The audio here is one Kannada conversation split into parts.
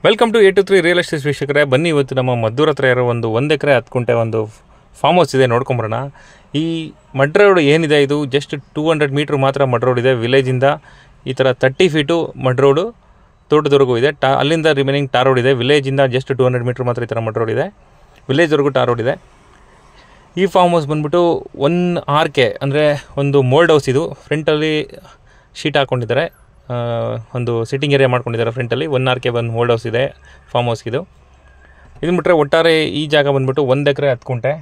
ವೆಲ್ಕಮ್ ಟು 823 ರಿಯಲ್ ಎಸ್ಟೇಟ್ ವೀಕ್ಷಕರೇ. ಬನ್ನಿ, ಇವತ್ತು ನಮ್ಮ ಮದ್ದೂರ ಹತ್ರ ಇರೋ ಒಂದು 1 ಎಕರೆ 10 ಗುಂಟೆ ಒಂದು ಫಾರ್ಮ್ ಹೌಸ್ ಇದೆ, ನೋಡ್ಕೊಂಬರೋಣ. ಈ ಮಡ್ ರೋಡ್ ಏನಿದೆ ಇದು ಜಸ್ಟ್ 200 ಮೀಟ್ರ್ ಮಾತ್ರ ಮಡ್ ರೋಡ್ ಇದೆ. ವಿಲೇಜಿಂದ ಈ ಥರ 30 ಫೀಟು ಮಡ್ ರೋಡು ತೋಟದವರೆಗೂ ಇದೆ. ಅಲ್ಲಿಂದ ರಿಮೈನಿಂಗ್ ಟಾರ್ ರೋಡ್ ಇದೆ. ವಿಲೇಜಿಂದ ಜಸ್ಟ್ 200 ಮೀಟ್ರ್ ಮಾತ್ರ ಈ ಥರ ಮಡ್ ರೋಡ್ ಇದೆ. ವಿಲೇಜ್ವರೆಗೂ ಟಾರ್ ರೋಡ್ ಇದೆ. ಈ ಫಾರ್ಮ್ ಹೌಸ್ ಬಂದ್ಬಿಟ್ಟು 1 RK ಅಂದರೆ ಒಂದು ಮೋಲ್ಡ್ ಹೌಸ್. ಇದು ಫ್ರಂಟಲ್ಲಿ ಶೀಟ್ ಹಾಕ್ಕೊಂಡಿದ್ದಾರೆ, ಒಂದು ಸಿಟ್ಟಿಂಗ್ ಏರಿಯಾ ಮಾಡ್ಕೊಂಡಿದ್ದಾರೆ ಫ್ರಂಟಲ್ಲಿ. 1 RK ಬಂದು ಮೋಲ್ಡ್ ಹೌಸ್ ಇದೆ ಫಾರ್ಮ್ ಹೌಸ್ಗಿದು. ಇದನ್ನು ಬಿಟ್ಟರೆ ಒಟ್ಟಾರೆ ಈ ಜಾಗ ಬಂದ್ಬಿಟ್ಟು 1 ಎಕರೆ 10 ಗುಂಟೆ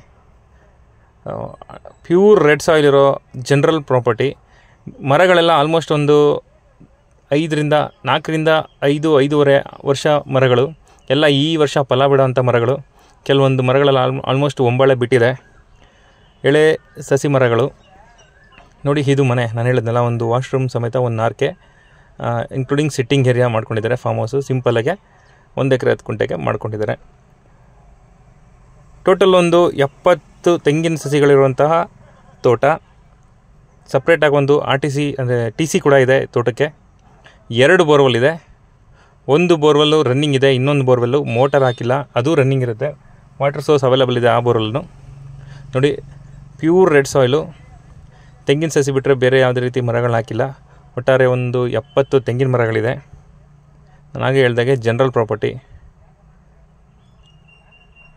ಪ್ಯೂರ್ ರೆಡ್ ಸಾಯಿಲ್ ಇರೋ ಜನರಲ್ ಪ್ರಾಪರ್ಟಿ. ಮರಗಳೆಲ್ಲ ಆಲ್ಮೋಸ್ಟ್ ಒಂದು 4ರಿಂದ 5.5 ವರ್ಷ ಮರಗಳು ಎಲ್ಲ ಈ ವರ್ಷ ಫಲ ಬಿಡೋವಂಥ ಮರಗಳು. ಕೆಲವೊಂದು ಮರಗಳೆಲ್ಲ ಆಲ್ಮೋಸ್ಟ್ ಒಂಬಳೆ ಬಿಟ್ಟಿದೆ, ಎಳೆ ಸಸಿ ಮರಗಳು. ನೋಡಿ, ಇದು ಮನೆ ನಾನು ಹೇಳಿದ್ನಲ್ಲ, ಒಂದು ವಾಶ್ರೂಮ್ ಸಮೇತ 1 RK ಇನ್ಕ್ಲೂಡಿಂಗ್ ಸಿಟ್ಟಿಂಗ್ ಏರಿಯಾ ಮಾಡ್ಕೊಂಡಿದ್ದಾರೆ. ಫಾರ್ಮ್ ಹೌಸು ಸಿಂಪಲ್ಲಾಗೆ 1 ಎಕರೆ 10 ಗುಂಟೆಗೆ ಮಾಡ್ಕೊಂಡಿದ್ದಾರೆ. ಟೋಟಲ್ ಒಂದು 70 ತೆಂಗಿನ ಸಸಿಗಳಿರುವಂತಹ ತೋಟ. ಸಪ್ರೇಟಾಗಿ ಒಂದು RTC ಅಂದರೆ TC ಕೂಡ ಇದೆ ತೋಟಕ್ಕೆ. 2 ಬೋರ್ವೆಲ್ ಇದೆ. ಒಂದು ಬೋರ್ವೆಲ್ಲು ರನ್ನಿಂಗ್ ಇದೆ, ಇನ್ನೊಂದು ಬೋರ್ವೆಲ್ಲು ಮೋಟರ್ ಹಾಕಿಲ್ಲ, ಅದು ರನ್ನಿಂಗ್ ಇರುತ್ತೆ. ವಾಟರ್ ಸೋರ್ಸ್ ಅವೈಲೇಬಲ್ ಇದೆ ಆ ಬೋರ್ವೆಲ್ನು. ನೋಡಿ, ಪ್ಯೂರ್ ರೆಡ್ ಸಾಯಿಲು. ತೆಂಗಿನ ಸಸಿ ಬಿಟ್ಟರೆ ಬೇರೆ ಯಾವುದೇ ರೀತಿ ಮರಗಳನ್ನ ಹಾಕಿಲ್ಲ. ಒಟ್ಟಾರೆ ಒಂದು 70 ತೆಂಗಿನ ಮರಗಳಿದೆ. ನಾನಾಗೆ ಹೇಳ್ದಾಗೆ ಜನರಲ್ ಪ್ರಾಪರ್ಟಿ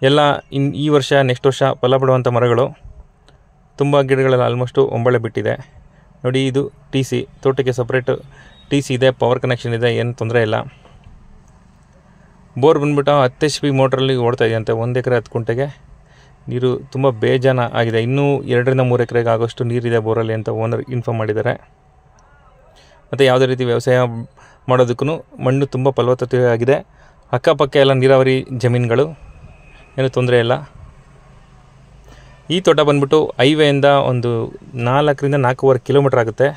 ಎಲ್ಲ ಈ ವರ್ಷ ನೆಕ್ಸ್ಟ್ ವರ್ಷ ಫಲ ಬಿಡುವಂಥ ಮರಗಳು. ತುಂಬ ಗಿಡಗಳೆಲ್ಲ ಆಲ್ಮೋಸ್ಟು ಒಂಬಳೆ ಬಿಟ್ಟಿದೆ. ನೋಡಿ, ಇದು TC ತೋಟಕ್ಕೆ ಸಪ್ರೇಟು TC ಇದೆ, ಪವರ್ ಕನೆಕ್ಷನ್ ಇದೆ, ಏನು ತೊಂದರೆ ಇಲ್ಲ. ಬೋರ್ ಬಂದ್ಬಿಟ್ಟು 10 HP ಮೋಟ್ರಲ್ಲಿ ಓಡ್ತಾ ಇದೆಯಂತೆ. 1 ಎಕರೆ 10 ಗುಂಟೆಗೆ ನೀರು ತುಂಬ ಬೇಜಾನ ಆಗಿದೆ. ಇನ್ನೂ 2ರಿಂದ 3 ಎಕರೆಗೆ ಆಗೋಷ್ಟು ನೀರಿದೆ ಬೋರಲ್ಲಿ ಅಂತ ಓನರ್ ಇನ್ಫಾರ್ಮ್ ಮಾಡಿದ್ದಾರೆ. ಮತ್ತು ಯಾವುದೇ ರೀತಿ ವ್ಯವಸಾಯ ಮಾಡೋದಕ್ಕೂ ಮಣ್ಣು ತುಂಬ ಫಲವತ್ತತೆ ಆಗಿದೆ. ಅಕ್ಕಪಕ್ಕ ಎಲ್ಲ ನೀರಾವರಿ ಜಮೀನುಗಳು, ಏನೂ ತೊಂದರೆ ಇಲ್ಲ. ಈ ತೋಟ ಬಂದ್ಬಿಟ್ಟು ಹೈವೇಯಿಂದ ಒಂದು 4ರಿಂದ 4.5 ಕಿಲೋಮೀಟ್ರ್ ಆಗುತ್ತೆ.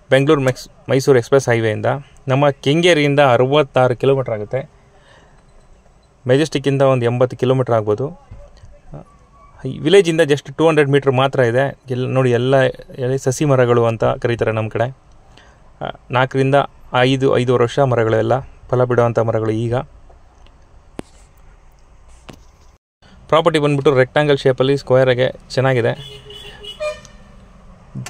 ಬೆಂಗಳೂರು ಮೈಸೂರು ಎಕ್ಸ್ಪ್ರೆಸ್ ಹೈವೇಯಿಂದ. ನಮ್ಮ ಕೆಂಗೇರಿಯಿಂದ 66 ಕಿಲೋಮೀಟ್ರ್ ಆಗುತ್ತೆ. ಮೆಜೆಸ್ಟಿಕ್ಕಿಂದ ಒಂದು 80 ಕಿಲೋಮೀಟ್ರ್ ಆಗ್ಬೋದು. ವಿಲೇಜಿಂದ ಜಸ್ಟ್ 200 ಮೀಟ್ರ್ ಮಾತ್ರ ಇದೆ. ನೋಡಿ, ಎಲ್ಲ ಸಸಿ ಮರಗಳು ಅಂತ ಕರೀತಾರೆ ನಮ್ಮ ಕಡೆ. 4ರಿಂದ 5.5 ವರ್ಷ ಮರಗಳೆಲ್ಲ ಫಲ ಬಿಡುವಂಥ ಮರಗಳು. ಈಗ ಪ್ರಾಪರ್ಟಿ ಬಂದ್ಬಿಟ್ಟು ರೆಕ್ಟಾಂಗಲ್ ಶೇಪಲ್ಲಿ ಸ್ಕ್ವೇರಾಗೆ ಚೆನ್ನಾಗಿದೆ,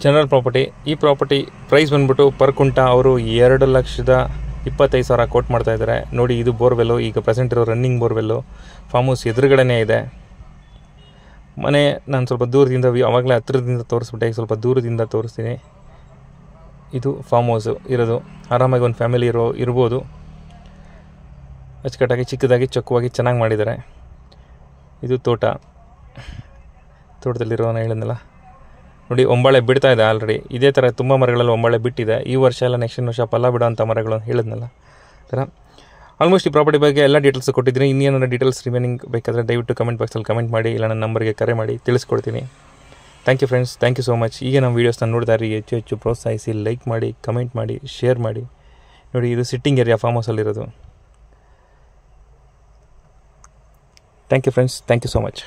ಜನರಲ್ ಪ್ರಾಪರ್ಟಿ. ಈ ಪ್ರಾಪರ್ಟಿ ಪ್ರೈಸ್ ಬಂದ್ಬಿಟ್ಟು ಪರ್ ಕುಂಟ ಅವರು 2,25,000 ಕೋಟ್ ಮಾಡ್ತಾಯಿದ್ದಾರೆ. ನೋಡಿ, ಇದು ಬೋರ್ವೆಲ್ಲು, ಈಗ ಪ್ರೆಸೆಂಟ್ ಇರೋ ರನ್ನಿಂಗ್ ಬೋರ್ವೆಲ್ಲು. ಫಾರ್ಮ್ ಹೌಸ್ ಎದುರುಗಡೆನೇ ಇದೆ. ಮನೆ ನಾನು ಸ್ವಲ್ಪ ದೂರದಿಂದ ಆವಾಗಲೇ ಹತ್ತಿರದಿಂದ ತೋರಿಸ್ಬಿಟ್ಟೆ, ಈಗ ಸ್ವಲ್ಪ ದೂರದಿಂದ ತೋರಿಸ್ತೀನಿ. ಇದು ಫಾರ್ಮ್ ಹೌಸು ಇರೋದು. ಆರಾಮಾಗಿ ಒಂದು ಫ್ಯಾಮಿಲಿ ಇರ್ಬೋದು. ಅಚ್ಚುಕಟ್ಟಾಗಿ ಚಿಕ್ಕದಾಗಿ ಚೊಕ್ಕವಾಗಿ ಚೆನ್ನಾಗಿ ಮಾಡಿದ್ದಾರೆ. ಇದು ತೋಟದಲ್ಲಿರೋನ ಹೇಳಿದ್ನಲ್ಲ. ನೋಡಿ, ಒಂಬಳೆ ಬಿಡ್ತಾ ಇದೆ ಆಲ್ರೆಡಿ. ಇದೇ ಥರ ತುಂಬ ಮರಗಳಲ್ಲಿ ಒಂಬಳೆ ಬಿಟ್ಟಿದೆ. ಈ ವರ್ಷ ಎಲ್ಲ ನೆಕ್ಸ್ಟ್ ವರ್ಷ ಫಲ ಬಿಡೋಂಥ ಮರಗಳು ಹೇಳಿದ್ನಲ್ಲ ಥರ. ಆಲ್ಮೋಸ್ಟ್ ಈ ಪ್ರಾಪರ್ಟಿ ಬಗ್ಗೆ ಎಲ್ಲ ಡೀಟೇಲ್ಸ್ ಕೊಟ್ಟಿದ್ದೀನಿ. ಇನ್ನೇನಾದ್ರು ಡೀಟೇಲ್ಸ್ ರಿಮೈನಿಂಗ್ ಬೇಕಾದರೆ ದಯವಿಟ್ಟು ಕಮೆಂಟ್ ಬಾಕ್ಸಲ್ಲಿ ಕಮೆಂಟ್ ಮಾಡಿ, ಇಲ್ಲ ನನ್ನ ನಂಬರ್ಗೆ ಕರೆ ಮಾಡಿ ತಿಳಿಸ್ಕೊಡ್ತೀನಿ. Thank you friends, thank you so much. ಈಗ ನಮ್ಮ ವೀಡಿಯೋಸ್ನ ನೋಡಿದಾರೆ ಹೆಚ್ಚು ಪ್ರೋತ್ಸಾಹಿಸಿ, ಲೈಕ್ ಮಾಡಿ, ಕಮೆಂಟ್ ಮಾಡಿ, ಶೇರ್ ಮಾಡಿ. ನೋಡಿ, ಇದು ಸಿಟ್ಟಿಂಗ್ ಏರಿಯಾ ಫಾರ್ಮ್ ಹೌಸಲ್ಲಿರೋದು. Thank you friends, thank you so much.